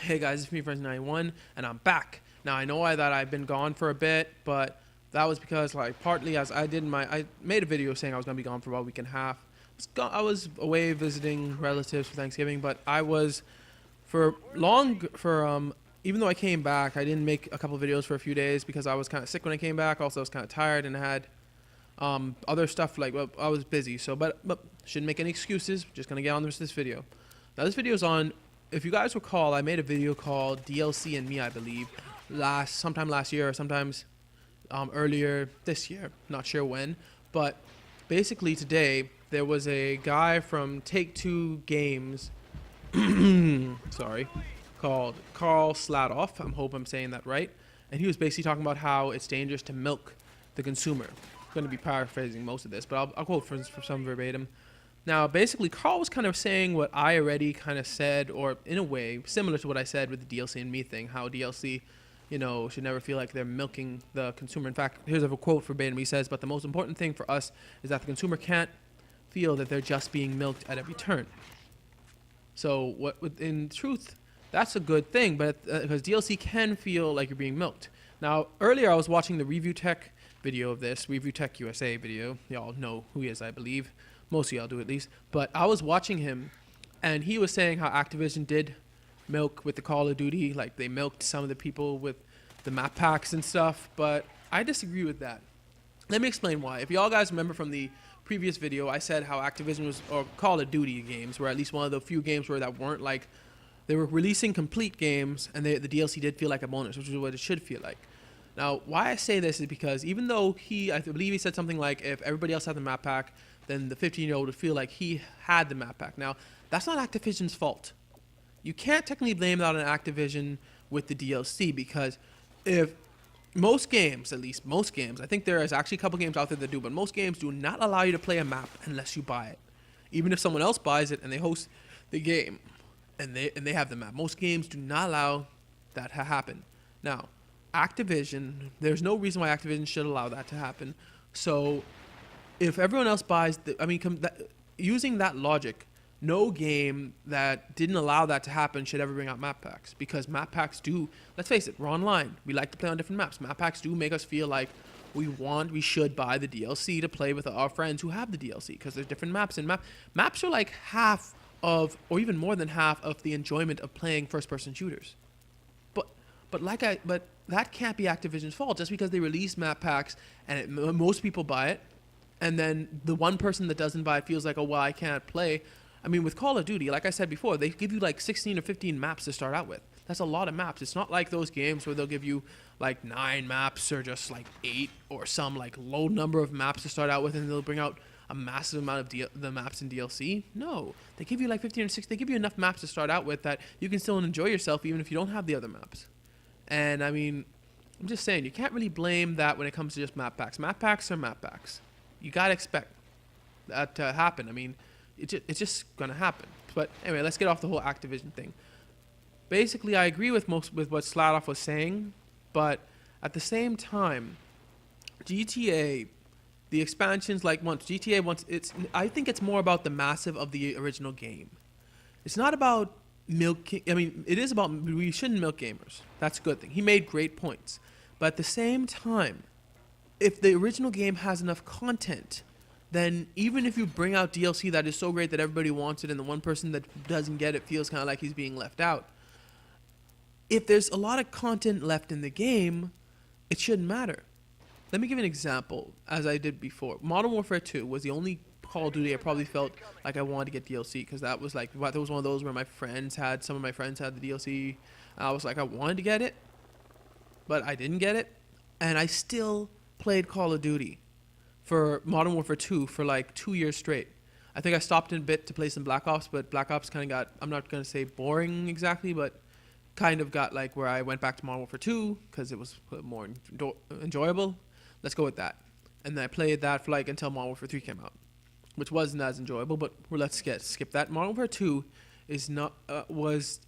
Hey guys, it's me, Friends91, and I'm back. Now I know that I've been gone for a bit, but that was because partly as I made a video saying I was gonna be gone for about a week and a half. I was away visiting relatives for Thanksgiving, but I was for long for even though I came back, I didn't make a couple videos for a few days because I was kind of sick when I came back. Also, I was kind of tired and I had other stuff I was busy. So, but shouldn't make any excuses. Just gonna get on with this video. Now this video is on. If you guys recall, I made a video called DLC and Me, I believe, sometime last year or sometimes earlier this year. Not sure when, but basically today there was a guy from Take-Two Games, sorry, called Carl Sladoff. I hope I'm saying that right. And he was basically talking about how it's dangerous to milk the consumer. I'm going to be paraphrasing most of this, but I'll quote for some verbatim. Now, basically, Carl was kind of saying what I already kind of said, or in a way, similar to what I said with the DLC and Me thing, how DLC, should never feel like they're milking the consumer. In fact, here's a quote verbatim. He says, "But the most important thing for us is that the consumer can't feel that they're just being milked at every turn." So, in truth, that's a good thing, but because DLC can feel like you're being milked. Now, earlier I was watching the Review Tech video of this, Review Tech USA video. Y'all know who he is, I believe. Most of y'all do at least. But I was watching him, and he was saying how Activision did milk with the Call of Duty. Like, they milked some of the people with the map packs and stuff. But I disagree with that. Let me explain why. If y'all guys remember from the previous video, I said how Activision was, or Call of Duty games, were at least one of the few games where that weren't like, they were releasing complete games, and the DLC did feel like a bonus, which is what it should feel like. Now, why I say this is because even though I believe he said something like, if everybody else had the map pack, then the 15-year-old would feel like he had the map pack. Now, that's not Activision's fault. You can't technically blame that on Activision with the DLC, because if most games, at least most games, I think there is actually a couple games out there that do, but most games do not allow you to play a map unless you buy it. Even if someone else buys it and they host the game and they have the map. Most games do not allow that to happen. Now, Activision, there's no reason why Activision should allow that to happen. So if everyone else buys, using that logic, no game that didn't allow that to happen should ever bring out map packs, because map packs do, let's face it, we're online. We like to play on different maps. Map packs do make us feel like we should buy the DLC to play with our friends who have the DLC, because there's different maps, and maps are like half of, or even more than half of the enjoyment of playing first-person shooters. But that can't be Activision's fault just because they release map packs and most people buy it, and then the one person that doesn't buy it feels like, oh well, I can't play. I mean, with Call of Duty, like I said before, they give you like 16 or 15 maps to start out with. That's a lot of maps. It's not like those games where they'll give you like 9 maps or just like 8 or some like low number of maps to start out with, and they'll bring out a massive amount of the maps in DLC. No, they give you like 15 or 16. They give you enough maps to start out with that you can still enjoy yourself even if you don't have the other maps. And I mean, I'm just saying, you can't really blame that when it comes to just map packs. Map packs are map packs. You gotta expect that to happen. I mean, it's just gonna happen. But anyway, let's get off the whole Activision thing. Basically, I agree with what Sladoff was saying, but at the same time, GTA, the expansions, like I think it's more about the massive of the original game. It's not about milking. I mean, it is about, we shouldn't milk gamers. That's a good thing. He made great points. But at the same time, if the original game has enough content, then even if you bring out DLC that is so great that everybody wants it, and the one person that doesn't get it feels kind of like he's being left out, if there's a lot of content left in the game, it shouldn't matter. Let me give you an example, as I did before. Modern Warfare 2 was the only Call of Duty I probably felt like I wanted to get DLC, because that was one of those where some of my friends had the DLC. I was like, I wanted to get it, but I didn't get it, and I still played Call of Duty for Modern Warfare 2 for like 2 years straight. I think I stopped in a bit to play some Black Ops, but Black Ops kind of got, I'm not going to say boring exactly, but kind of got like where I went back to Modern Warfare 2 because it was more enjoyable. Let's go with that. And then I played that for like until Modern Warfare 3 came out, which wasn't as enjoyable, but let's skip that. Modern Warfare 2 is not,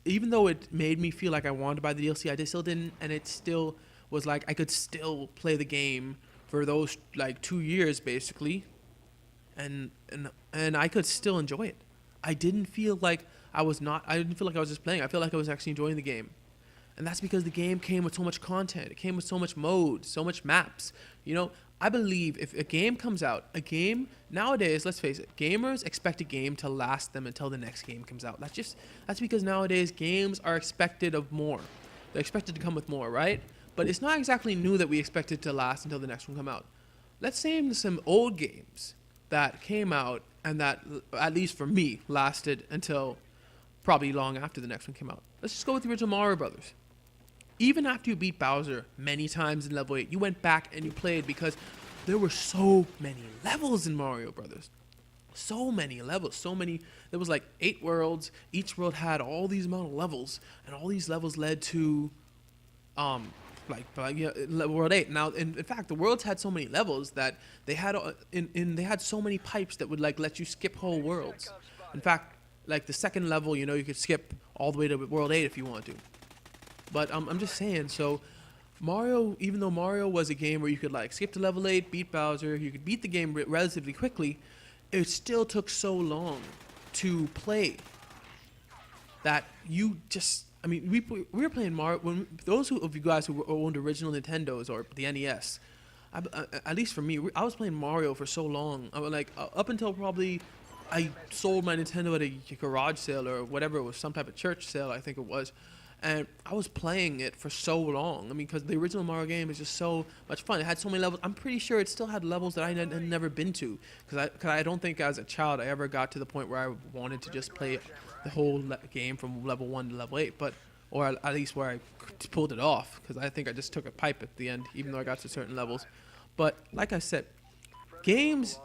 even though it made me feel like I wanted to buy the DLC, I still didn't, and it still was like I could still play the game for those like 2 years basically, and I could still enjoy it. I didn't feel like I didn't feel like I was just playing. I feel like I was actually enjoying the game. And that's because the game came with so much content. It came with so much modes, so much maps. You know, I believe if a game comes out, nowadays, let's face it, gamers expect a game to last them until the next game comes out. That's because nowadays games are expected of more. They're expected to come with more, right? But it's not exactly new that we expect it to last until the next one come out. Let's say some old games that came out and that, at least for me, lasted until probably long after the next one came out. Let's just go with the original Mario Brothers. Even after you beat Bowser many times in level 8, you went back and you played because there were so many levels in Mario Brothers. So many levels, there was like 8 worlds. Each world had all these amount of levels, and all these levels led to, World 8. Now, in fact, the worlds had so many levels that they had, they had so many pipes that would like let you skip whole worlds. In fact, like the second level, you know, you could skip all the way to World 8 if you want to. But I'm just saying, so Mario, even though Mario was a game where you could like skip to level 8, beat Bowser, you could beat the game relatively quickly, it still took so long to play that you just, I mean, we were playing Mario, those of you guys who owned original Nintendos or the NES, at least for me, I was playing Mario for so long. I was like, up until probably I sold my Nintendo at a garage sale or whatever, it was some type of church sale, I think it was. And I was playing it for so long. I mean, because the original Mario game is just so much fun. It had so many levels. I'm pretty sure it still had levels that I had never been to. Because I don't think as a child I ever got to the point where I wanted to just play the whole game from level 1 to level 8. Or at least where I pulled it off. Because I think I just took a pipe at the end, even though I got to certain levels. But like I said, games,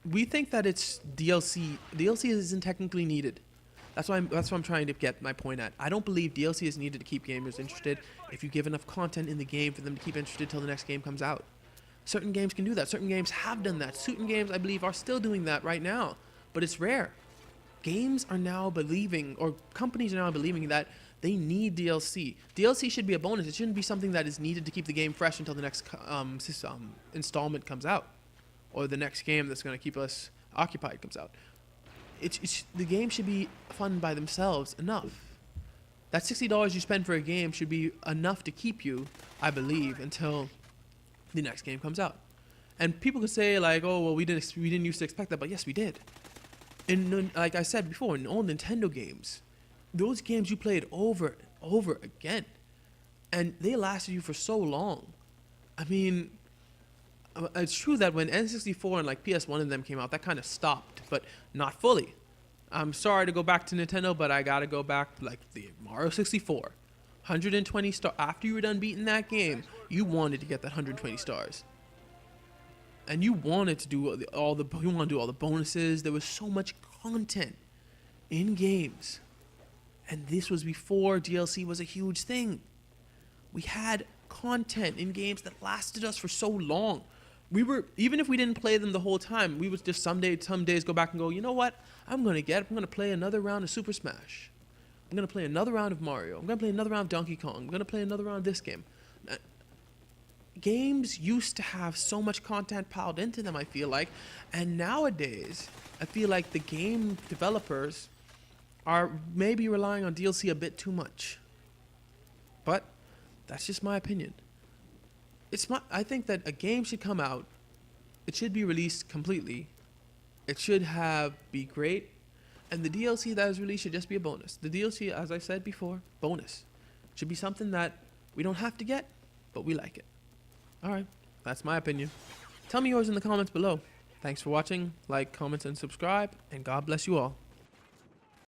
we think that it's DLC. DLC isn't technically needed. That's what I'm trying to get my point at. I don't believe DLC is needed to keep gamers interested if you give enough content in the game for them to keep interested till the next game comes out. Certain games can do that. Certain games have done that. Certain games, I believe, are still doing that right now. But it's rare. Games are now believing, or companies are now believing that they need DLC. DLC should be a bonus. It shouldn't be something that is needed to keep the game fresh until the next installment comes out. Or the next game that's going to keep us occupied comes out. The game should be fun by themselves enough. That $60 you spend for a game should be enough to keep you, I believe, until the next game comes out. And people could say like, oh well, we didn't used to expect that, but yes, we did. And like I said before, in old Nintendo games, those games you played over and over again, and they lasted you for so long. I mean, it's true that when N64 and like PS1 and them came out, that kind of stopped, but not fully. I'm sorry to go back to Nintendo, but I gotta go back like the Mario 64. 120 stars. After you were done beating that game, you wanted to get that 120 stars. And you wanted to do you want to do all the bonuses. There was so much content in games. And this was before DLC was a huge thing. We had content in games that lasted us for so long. Even if we didn't play them the whole time, we would just some days go back and go, you know what? I'm going to play another round of Super Smash. I'm going to play another round of Mario. I'm going to play another round of Donkey Kong. I'm going to play another round of this game. Games used to have so much content piled into them, I feel like. And nowadays, I feel like the game developers are maybe relying on DLC a bit too much. But that's just my opinion. I think that a game should come out. It should be released completely. It should be great. And the DLC that is released should just be a bonus. The DLC, as I said before, bonus. Should be something that we don't have to get, but we like it. Alright, that's my opinion. Tell me yours in the comments below. Thanks for watching. Like, comment, and subscribe. And God bless you all.